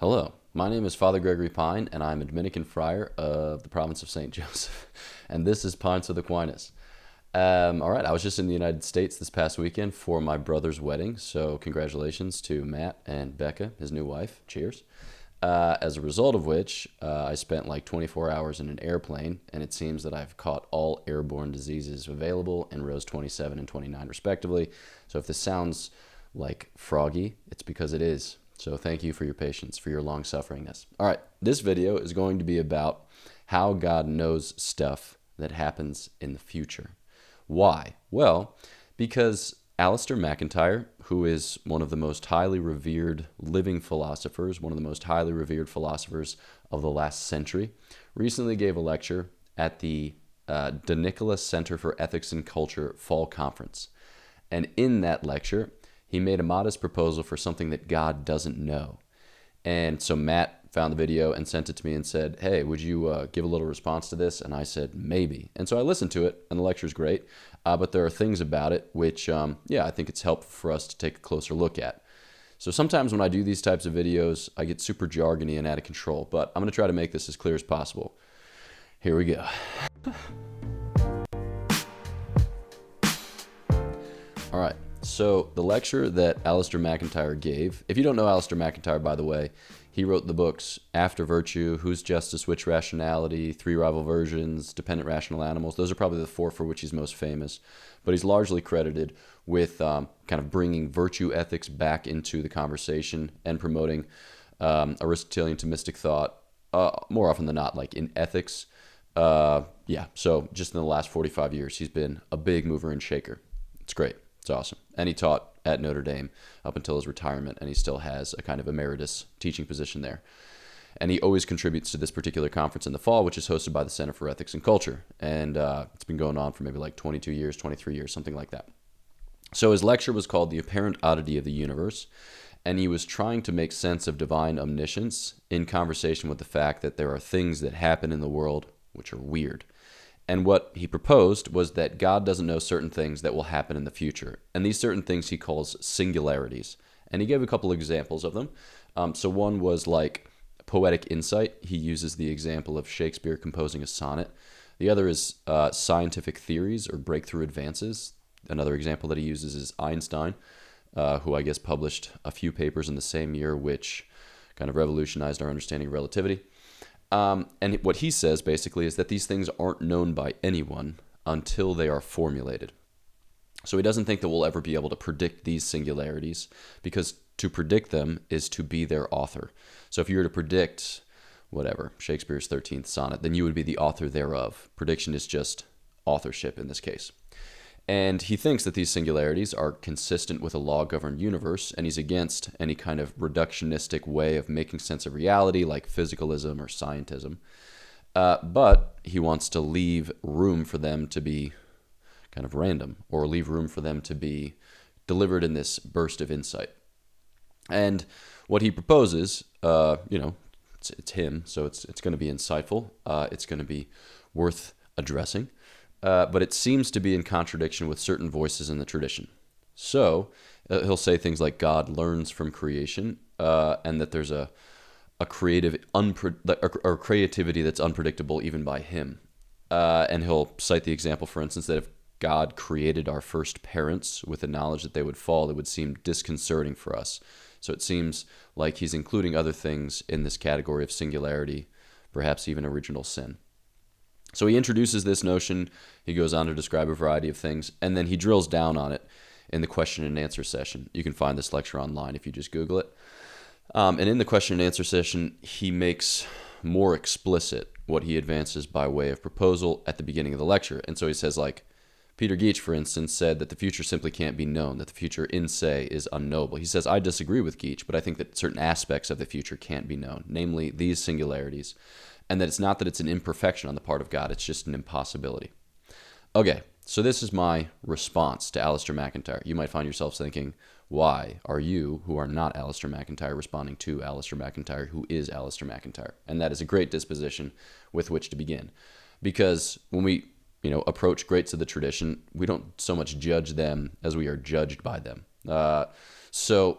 Hello, my name is Father Gregory Pine, and I'm a Dominican friar of the province of St. Joseph, and this is Pints with Aquinas. All right, I was just in the United States this past weekend for my brother's wedding, so congratulations to Matt and Becca, his new wife. Cheers. As a result of which, I spent like 24 hours in an airplane, and it seems that I've caught all airborne diseases available in rows 27 and 29 respectively. So if this sounds like froggy, it's because it is. So thank you for your patience, for your long-sufferingness. All right, this video is going to be about how God knows stuff that happens in the future. Why? Well, because Alasdair MacIntyre, who is one of the most highly revered living philosophers, one of the most highly revered philosophers of the last century, recently gave a lecture at the De Nicholas Center for Ethics and Culture Fall Conference. And in that lecture, he made a modest proposal for something that God doesn't know. And so Matt found the video and sent it to me and said, hey, would you give a little response to this? And I said, maybe. And so I listened to it, and the lecture's great. But there are things about it which, I think it's helpful for us to take a closer look at. So sometimes when I do these types of videos, I get super jargony and out of control. But I'm going to try to make this as clear as possible. Here we go. All right. So the lecture that Alasdair MacIntyre gave, if you don't know Alasdair MacIntyre, by the way, he wrote the books After Virtue, Whose Justice, Which Rationality, Three Rival Versions, Dependent Rational Animals. Those are probably the four for which he's most famous. But he's largely credited with kind of bringing virtue ethics back into the conversation and promoting Aristotelian Thomistic thought more often than not, like in ethics. So just in the last 45 years, he's been a big mover and shaker. It's great. It's awesome. And he taught at Notre Dame up until his retirement, and he still has a kind of emeritus teaching position there. And he always contributes to this particular conference in the fall, which is hosted by the Center for Ethics and Culture. And it's been going on for maybe like 22 years, 23 years, something like that. So his lecture was called The Apparent Oddity of the Universe, and he was trying to make sense of divine omniscience in conversation with the fact that there are things that happen in the world which are weird. And what he proposed was that God doesn't know certain things that will happen in the future. And these certain things he calls singularities. And he gave a couple examples of them. So one was like poetic insight. He uses the example of Shakespeare composing a sonnet. The other is scientific theories or breakthrough advances. Another example that he uses is Einstein, who I guess published a few papers in the same year, which kind of revolutionized our understanding of relativity. And what he says basically is that these things aren't known by anyone until they are formulated. So he doesn't think that we'll ever be able to predict these singularities, because to predict them is to be their author. So if you were to predict, whatever, Shakespeare's 13th sonnet, then you would be the author thereof. Prediction is just authorship in this case. And he thinks that these singularities are consistent with a law-governed universe, and he's against any kind of reductionistic way of making sense of reality like physicalism or scientism. But he wants to leave room for them to be kind of random, or leave room for them to be delivered in this burst of insight. And what he proposes, it's him, so it's going to be insightful. It's going to be worth addressing. But it seems to be in contradiction with certain voices in the tradition. So he'll say things like God learns from creation, and that there's a creativity that's unpredictable even by him. And he'll cite the example, for instance, that if God created our first parents with the knowledge that they would fall, it would seem disconcerting for us. So it seems like he's including other things in this category of singularity, perhaps even original sin. So he introduces this notion, he goes on to describe a variety of things, and then he drills down on it in the question and answer session. You can find this lecture online if you just Google it. And in the question and answer session, he makes more explicit what he advances by way of proposal at the beginning of the lecture. And so he says, like, Peter Geach, for instance, said that the future simply can't be known, that the future in se is unknowable. He says, I disagree with Geach, but I think that certain aspects of the future can't be known, namely these singularities. And that it's not that it's an imperfection on the part of God, it's just an impossibility. Okay, so this is my response to Alasdair MacIntyre. You might find yourselves thinking, why are you, who are not Alasdair MacIntyre, responding to Alasdair MacIntyre, who is Alasdair MacIntyre? And that is a great disposition with which to begin. Because when we approach greats of the tradition, we don't so much judge them as we are judged by them. So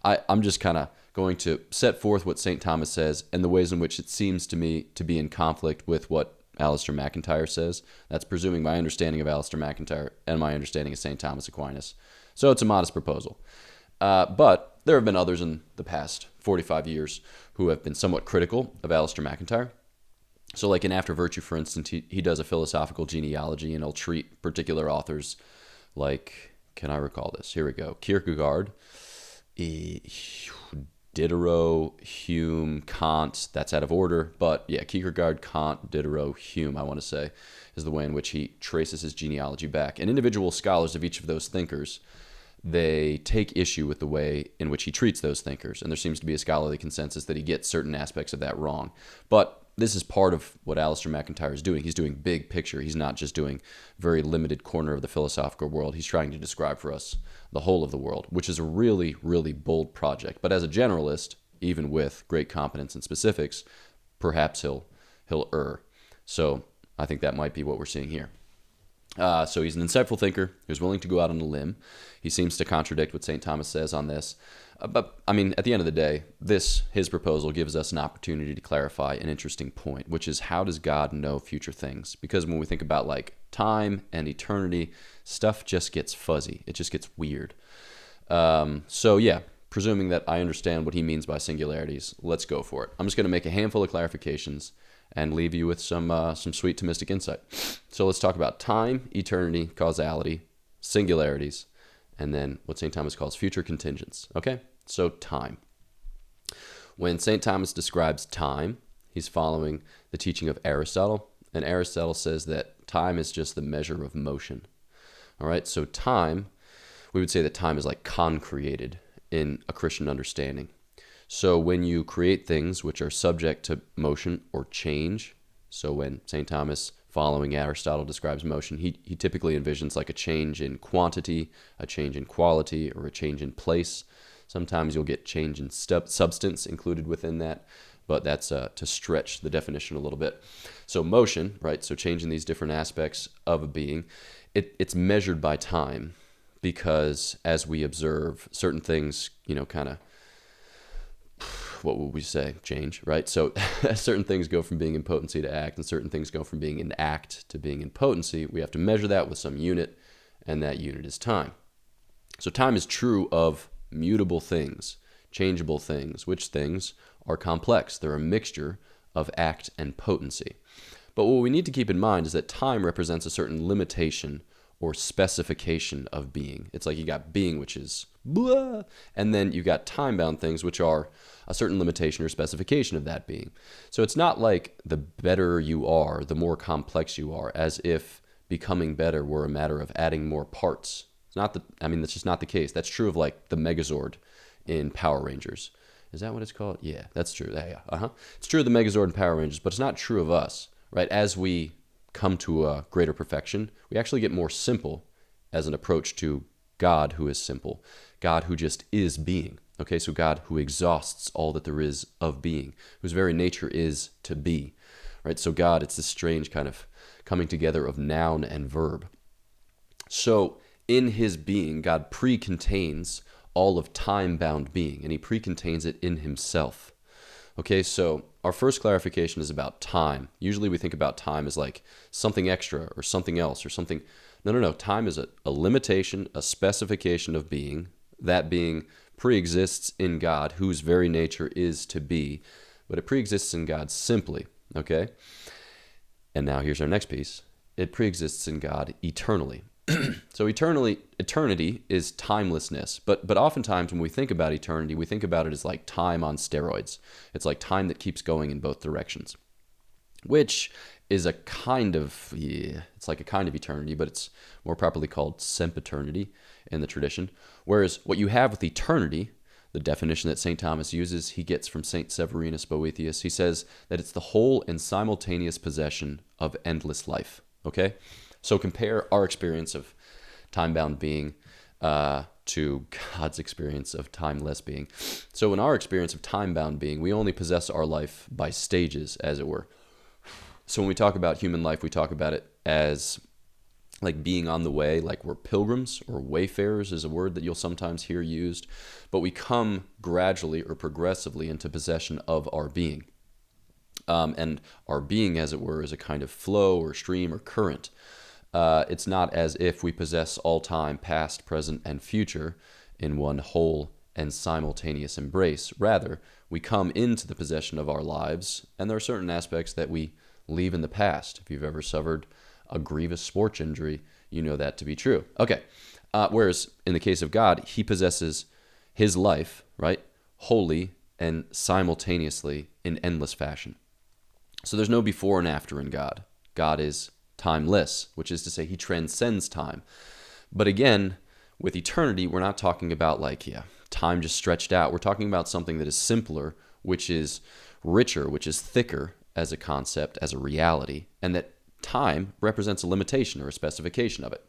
I'm just kind of going to set forth what St. Thomas says and the ways in which it seems to me to be in conflict with what Alasdair MacIntyre says. That's presuming my understanding of Alasdair MacIntyre and my understanding of St. Thomas Aquinas. So it's a modest proposal. But there have been others in the past 45 years who have been somewhat critical of Alasdair MacIntyre. So like in After Virtue, for instance, he does a philosophical genealogy, and he'll treat particular authors like, can I recall this? Here we go. Kierkegaard, Diderot, Hume, Kant. That's out of order, but yeah, Kierkegaard, Kant, Diderot, Hume, I want to say, is the way in which he traces his genealogy back. And individual scholars of each of those thinkers, they take issue with the way in which he treats those thinkers. And there seems to be a scholarly consensus that he gets certain aspects of that wrong. But this is part of what Alasdair MacIntyre is doing. He's doing big picture. He's not just doing very limited corner of the philosophical world. He's trying to describe for us the whole of the world, which is a really, really bold project. But as a generalist, even with great competence in specifics, perhaps he'll err. So I think that might be what we're seeing here. So he's an insightful thinker who's willing to go out on a limb. He seems to contradict what St. Thomas says on this. But, I mean, at the end of the day, his proposal gives us an opportunity to clarify an interesting point, which is, how does God know future things? Because when we think about, like, time and eternity, stuff just gets fuzzy. It just gets weird. So, yeah, presuming that I understand what he means by singularities, let's go for it. I'm just going to make a handful of clarifications and leave you with some sweet Thomistic insight. So let's talk about time, eternity, causality, singularities, and then what St. Thomas calls future contingents. Okay? So time. When St. Thomas describes time, he's following the teaching of Aristotle, and Aristotle says that time is just the measure of motion. All right? So time, we would say that time is like concreated in a Christian understanding. So when you create things which are subject to motion or change, so when St. Thomas, following Aristotle, describes motion, he typically envisions like a change in quantity, a change in quality, or a change in place. Sometimes you'll get change in substance included within that, but that's to stretch the definition a little bit. So motion, right, so changing these different aspects of a being, it's measured by time, because as we observe, certain things, kind of, what would we say? Change, right? So certain things go from being in potency to act, and certain things go from being in act to being in potency. We have to measure that with some unit, and that unit is time. So time is true of mutable things, changeable things, which things are complex. They're a mixture of act and potency. But what we need to keep in mind is that time represents a certain limitation or specification of being. It's like you got being, which is blah, and then you got time-bound things, which are a certain limitation or specification of that being. So it's not like the better you are, the more complex you are, as if becoming better were a matter of adding more parts. That's just not the case. That's true of like the Megazord in Power Rangers. Is that what it's called? Yeah, that's true. Yeah. It's true of the Megazord in Power Rangers, but it's not true of us, right? As we come to a greater perfection, we actually get more simple as an approach to God, who is simple, God who just is being. Okay, so God who exhausts all that there is of being, whose very nature is to be, right? So God, it's this strange kind of coming together of noun and verb. So in his being, God pre-contains all of time-bound being, and he pre-contains it in himself. Okay, so our first clarification is about time. Usually we think about time as like something extra or something else or something. No. Time is a limitation, a specification of being. That being pre-exists in God, whose very nature is to be, but it pre-exists in God simply, okay? And now here's our next piece. It pre-exists in God eternally. So eternity is timelessness, but oftentimes when we think about eternity, we think about it as like time on steroids. It's like time that keeps going in both directions, which is a kind of, it's like a kind of eternity, but it's more properly called sempiternity in the tradition. Whereas what you have with eternity, the definition that St. Thomas uses, he gets from St. Severinus Boethius. He says that it's the whole and simultaneous possession of endless life, okay? So compare our experience of time-bound being to God's experience of timeless being. So in our experience of time-bound being, we only possess our life by stages, as it were. So when we talk about human life, we talk about it as like being on the way, like we're pilgrims or wayfarers is a word that you'll sometimes hear used, but we come gradually or progressively into possession of our being. And our being, as it were, is a kind of flow or stream or current. It's not as if we possess all time, past, present, and future in one whole and simultaneous embrace. Rather, we come into the possession of our lives, and there are certain aspects that we leave in the past. If you've ever suffered a grievous sports injury, you know that to be true. Okay. Whereas in the case of God, he possesses his life, right, wholly and simultaneously in endless fashion. So there's no before and after in God. God is timeless, which is to say he transcends time. But again, with eternity, we're not talking about time just stretched out. We're talking about something that is simpler, which is richer, which is thicker as a concept, as a reality, and that time represents a limitation or a specification of it.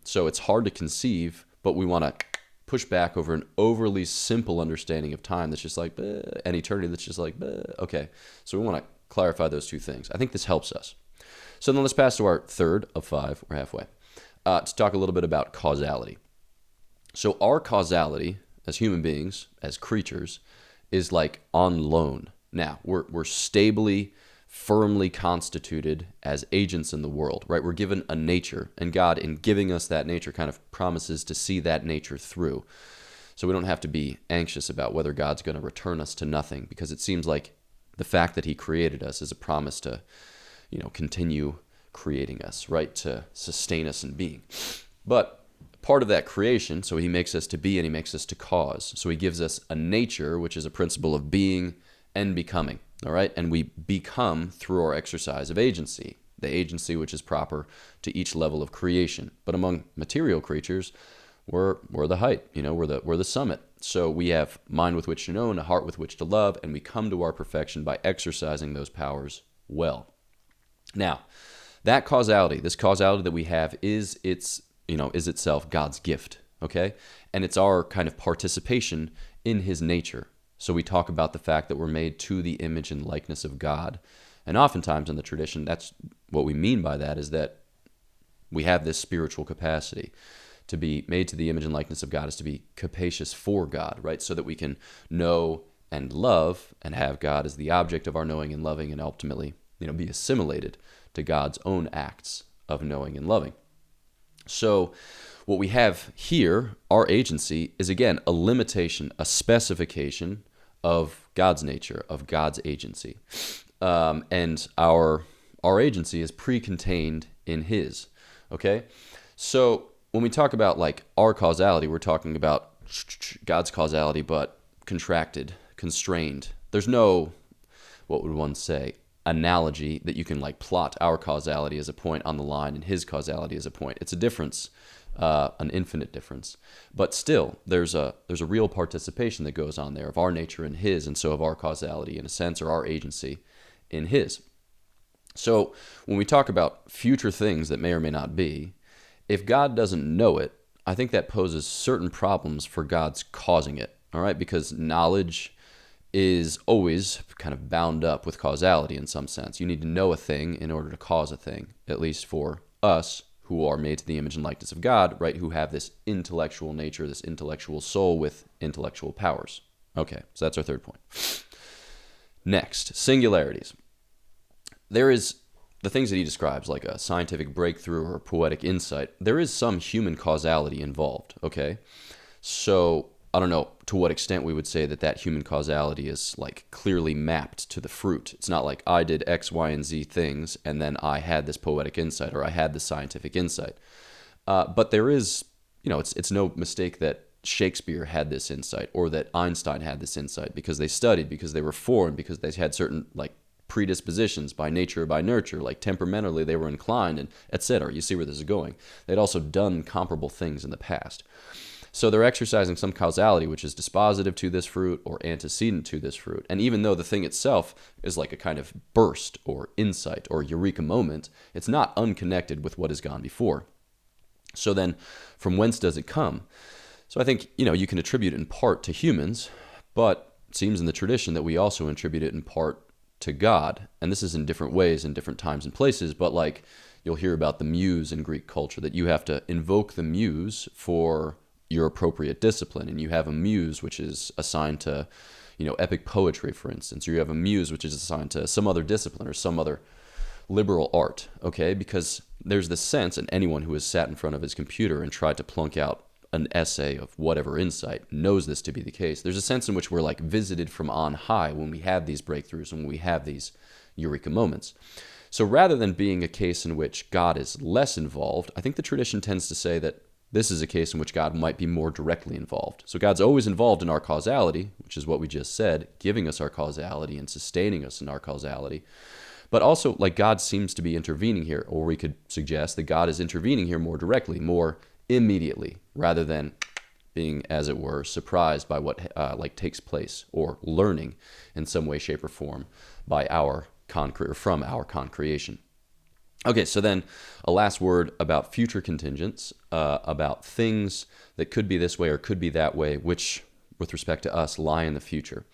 So it's hard to conceive, but we want to push back over an overly simple understanding of time that's just like, and eternity that's just like, okay. So we want to clarify those two things. I think this helps us. So then let's pass to our third of five, we're halfway, to talk a little bit about causality. So our causality as human beings, as creatures, is like on loan. Now, we're stably, firmly constituted as agents in the world, right? We're given a nature, and God, in giving us that nature, kind of promises to see that nature through. So we don't have to be anxious about whether God's going to return us to nothing, because it seems like the fact that he created us is a promise to, continue creating us, right? To sustain us in being. But part of that creation, so he makes us to be and he makes us to cause. So he gives us a nature, which is a principle of being and becoming. All right, and we become through our exercise of agency, the agency which is proper to each level of creation. But among material creatures, we're the height, we're the summit. So we have mind with which to know and a heart with which to love, and we come to our perfection by exercising those powers well. Now, that causality, this causality that we have, is itself God's gift, okay, and it's our kind of participation in his nature. So we talk about the fact that we're made to the image and likeness of God. And oftentimes in the tradition, that's what we mean by that, is that we have this spiritual capacity. To be made to the image and likeness of God is to be capacious for God, right? So that we can know and love and have God as the object of our knowing and loving, and ultimately, be assimilated to God's own acts of knowing and loving. So what we have here, our agency, is again a limitation, a specification of God's nature, of God's agency. And our agency is pre-contained in his, okay? So when we talk about our causality, we're talking about God's causality, but contracted, constrained. There's no, what would one say, analogy that you can plot our causality as a point on the line and his causality as a point. It's a difference, an infinite difference. But still, there's a real participation that goes on there of our nature in his, and so of our causality in a sense, or our agency in his. So when we talk about future things that may or may not be, if God doesn't know it, I think that poses certain problems for God's causing it, all right? Because knowledge is always kind of bound up with causality in some sense. You need to know a thing in order to cause a thing, at least for us who are made to the image and likeness of God, right? Who have this intellectual nature, this intellectual soul with intellectual powers. Okay, so that's our third point. Next, singularities. There is the things that he describes, like a scientific breakthrough or poetic insight. There is some human causality involved, okay? So I don't know to what extent we would say that human causality is clearly mapped to the fruit. It's not like I did X, Y, and Z things, and then I had this poetic insight, or I had this scientific insight. But there is, it's no mistake that Shakespeare had this insight, or that Einstein had this insight, because they studied, because they were formed, because they had certain predispositions by nature or by nurture, temperamentally they were inclined, and etc. You see where this is going. They'd also done comparable things in the past. So they're exercising some causality which is dispositive to this fruit or antecedent to this fruit. And even though the thing itself is like a kind of burst or insight or eureka moment, it's not unconnected with what has gone before. So then from whence does it come? So I think, you can attribute it in part to humans, but it seems in the tradition that we also attribute it in part to God. And this is in different ways in different times and places, but you'll hear about the muse in Greek culture, that you have to invoke the muse for your appropriate discipline. And you have a muse which is assigned to, epic poetry, for instance, or you have a muse which is assigned to some other discipline or some other liberal art, okay? Because there's this sense, and anyone who has sat in front of his computer and tried to plunk out an essay of whatever insight knows this to be the case. There's a sense in which we're like visited from on high when we have these breakthroughs, when we have these eureka moments. So rather than being a case in which God is less involved, I think the tradition tends to say that this is a case in which God might be more directly involved. So God's always involved in our causality, which is what we just said, giving us our causality and sustaining us in our causality. But also, like, God seems to be intervening here, or we could suggest that God is intervening here more directly, more immediately, rather than being, as it were, surprised by what takes place, or learning in some way, shape, or form by from our concreation. Okay, so then a last word about future contingents, about things that could be this way or could be that way, which, with respect to us, lie in the future.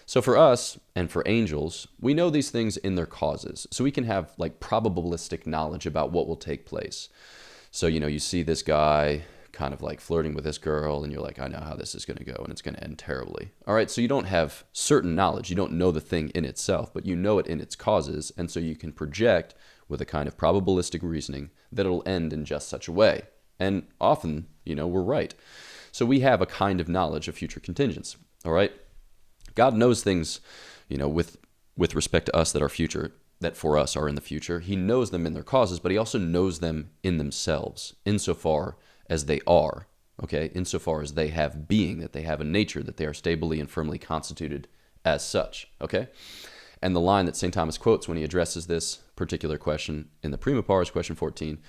So for us and for angels, we know these things in their causes. So we can have like probabilistic knowledge about what will take place. So, you see this guy kind of like flirting with this girl, and you're like, I know how this is going to go, and it's going to end terribly. All right, so you don't have certain knowledge. You don't know the thing in itself, but you know it in its causes. And so you can project with a kind of probabilistic reasoning that it'll end in just such a way. And often, we're right. So we have a kind of knowledge of future contingents. All right. God knows things, with respect to us that are future, that for us are in the future. He knows them in their causes, but he also knows them in themselves, insofar as they are, okay? Insofar as they have being, that they have a nature, that they are stably and firmly constituted as such, okay? And the line that St. Thomas quotes when he addresses this particular question in the Prima Pars, question 14,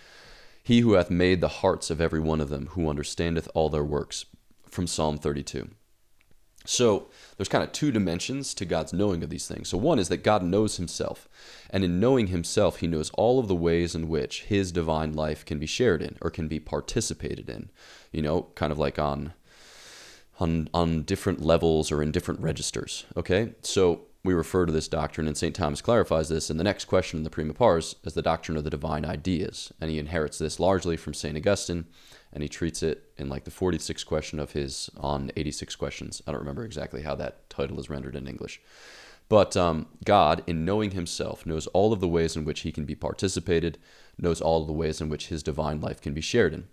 he who hath made the hearts of every one of them, who understandeth all their works, from Psalm 32. So there's kind of two dimensions to God's knowing of these things. So one is that God knows himself, and in knowing himself, he knows all of the ways in which his divine life can be shared in or can be participated in, kind of like on different levels or in different registers, okay? So we refer to this doctrine, and St. Thomas clarifies this in the next question in the Prima Pars as the doctrine of the divine ideas, and he inherits this largely from St. Augustine, and he treats it in like the 46th question of his on 86 questions. I don't remember exactly how that title is rendered in English. But God, in knowing himself, knows all of the ways in which he can be participated, knows all of the ways in which his divine life can be shared in.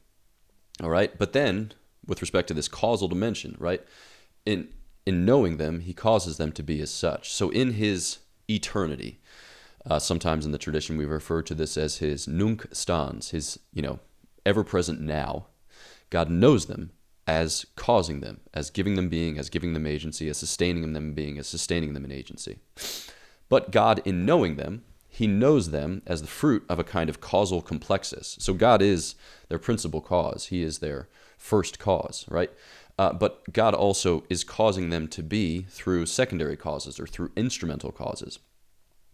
All right? But then, with respect to this causal dimension, right, in knowing them, he causes them to be as such. So in his eternity, sometimes in the tradition we refer to this as his nunc stans, his, ever-present now. God knows them as causing them, as giving them being, as giving them agency, as sustaining them being, as sustaining them in agency. But God, in knowing them, he knows them as the fruit of a kind of causal complexus. So God is their principal cause. He is their first cause, right? But God also is causing them to be through secondary causes or through instrumental causes.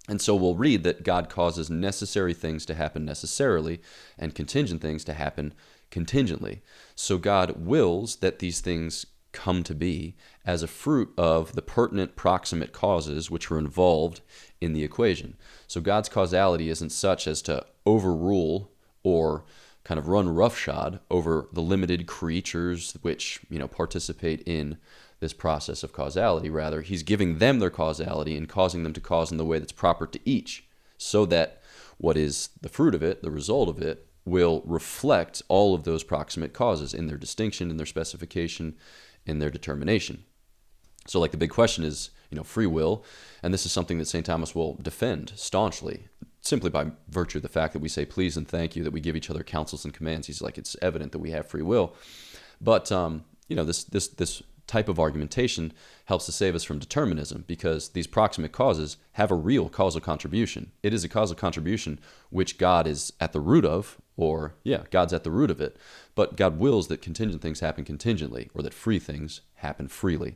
And so we'll read that God causes necessary things to happen necessarily and contingent things to happen contingently. So God wills that these things come to be as a fruit of the pertinent proximate causes which are involved in the equation. So God's causality isn't such as to overrule or kind of run roughshod over the limited creatures which, participate in this process of causality. Rather, he's giving them their causality and causing them to cause in the way that's proper to each, so that what is the fruit of it, the result of it, will reflect all of those proximate causes in their distinction, in their specification, in their determination. So like the big question is, free will, and this is something that St. Thomas will defend staunchly, simply by virtue of the fact that we say please and thank you, that we give each other counsels and commands. He's like, it's evident that we have free will. But, this type of argumentation helps to save us from determinism, because these proximate causes have a real causal contribution. It is a causal contribution which God is at the root of, God's at the root of it, but God wills that contingent things happen contingently, or that free things happen freely.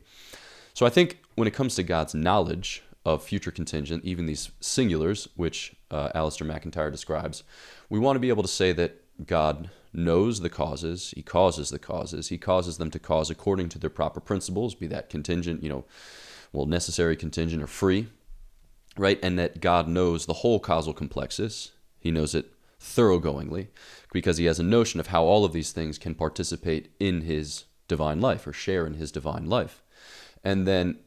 So I think when it comes to God's knowledge of future contingent, even these singulars, which Alasdair MacIntyre describes, we want to be able to say that God knows the causes, he causes the causes, he causes them to cause according to their proper principles, be that contingent, necessary, contingent, or free, right? And that God knows the whole causal complexus. He knows it thoroughgoingly, because he has a notion of how all of these things can participate in his divine life or share in his divine life. And then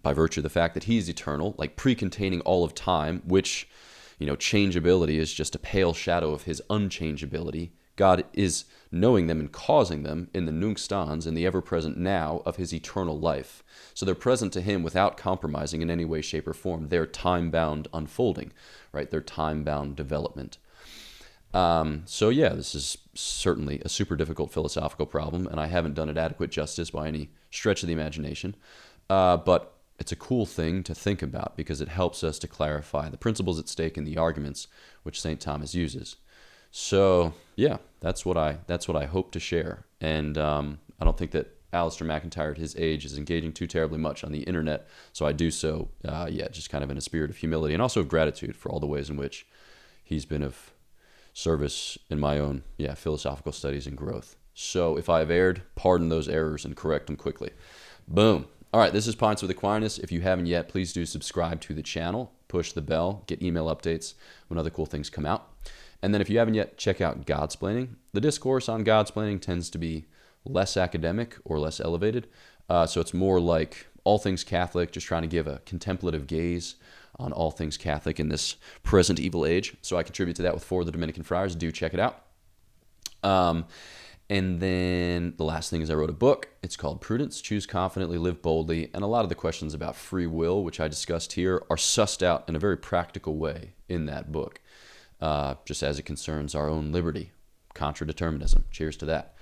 by virtue of the fact that he's eternal, like pre-containing all of time, which, changeability is just a pale shadow of his unchangeability, God is knowing them and causing them in the nunc stans, in the ever-present now of his eternal life. So they're present to him without compromising in any way, shape, or form. They're time-bound unfolding, right? They're time-bound development. So yeah, this is certainly a super difficult philosophical problem, and I haven't done it adequate justice by any stretch of the imagination. But it's a cool thing to think about because it helps us to clarify the principles at stake in the arguments which St. Thomas uses. So yeah, that's what I hope to share. And I don't think that Alasdair MacIntyre at his age is engaging too terribly much on the internet. So I do so, just kind of in a spirit of humility and also of gratitude for all the ways in which he's been of service in my own, philosophical studies and growth. So if I have erred, pardon those errors and correct them quickly. Boom. All right, this is Pints with Aquinas. If you haven't yet, please do subscribe to the channel, push the bell, get email updates when other cool things come out. And then if you haven't yet, check out Godsplaining. The discourse on Godsplaining tends to be less academic or less elevated. So it's more like all things Catholic, just trying to give a contemplative gaze on all things Catholic in this present evil age. So I contribute to that with 4 of the Dominican Friars. Do check it out. And then the last thing is I wrote a book. It's called Prudence, Choose Confidently, Live Boldly. And a lot of the questions about free will, which I discussed here, are sussed out in a very practical way in that book, just as it concerns our own liberty, contradeterminism. Cheers to that.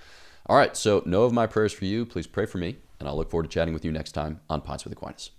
All right, so know of my prayers for you. Please pray for me, and I'll look forward to chatting with you next time on Pints with Aquinas.